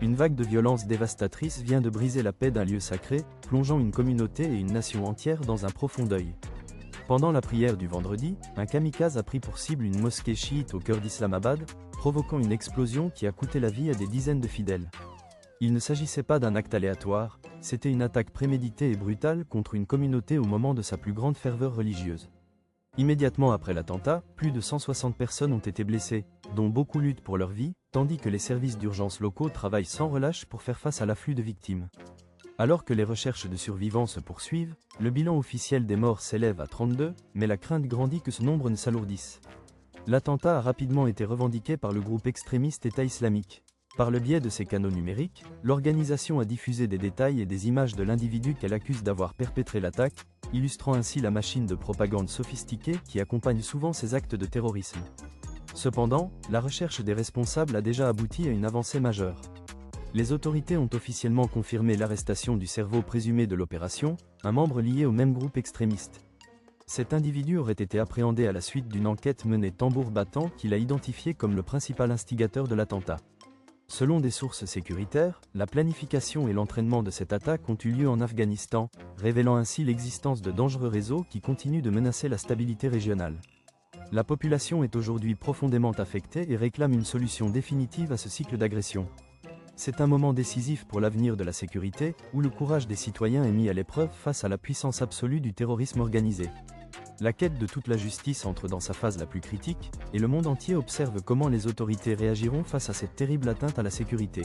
Une vague de violence dévastatrice vient de briser la paix d'un lieu sacré, plongeant une communauté et une nation entière dans un profond deuil. Pendant la prière du vendredi, un kamikaze a pris pour cible une mosquée chiite au cœur d'Islamabad, provoquant une explosion qui a coûté la vie à des dizaines de fidèles. Il ne s'agissait pas d'un acte aléatoire, c'était une attaque préméditée et brutale contre une communauté au moment de sa plus grande ferveur religieuse. Immédiatement après l'attentat, plus de 160 personnes ont été blessées, dont beaucoup luttent pour leur vie, tandis que les services d'urgence locaux travaillent sans relâche pour faire face à l'afflux de victimes. Alors que les recherches de survivants se poursuivent, le bilan officiel des morts s'élève à 32, mais la crainte grandit que ce nombre ne s'alourdisse. L'attentat a rapidement été revendiqué par le groupe extrémiste État islamique. Par le biais de ses canaux numériques, l'organisation a diffusé des détails et des images de l'individu qu'elle accuse d'avoir perpétré l'attaque, illustrant ainsi la machine de propagande sophistiquée qui accompagne souvent ces actes de terrorisme. Cependant, la recherche des responsables a déjà abouti à une avancée majeure. Les autorités ont officiellement confirmé l'arrestation du cerveau présumé de l'opération, un membre lié au même groupe extrémiste. Cet individu aurait été appréhendé à la suite d'une enquête menée tambour battant qu'il a identifié comme le principal instigateur de l'attentat. Selon des sources sécuritaires, la planification et l'entraînement de cette attaque ont eu lieu en Afghanistan, révélant ainsi l'existence de dangereux réseaux qui continuent de menacer la stabilité régionale. La population est aujourd'hui profondément affectée et réclame une solution définitive à ce cycle d'agression. C'est un moment décisif pour l'avenir de la sécurité, où le courage des citoyens est mis à l'épreuve face à la puissance absolue du terrorisme organisé. La quête de toute la justice entre dans sa phase la plus critique, et le monde entier observe comment les autorités réagiront face à cette terrible atteinte à la sécurité.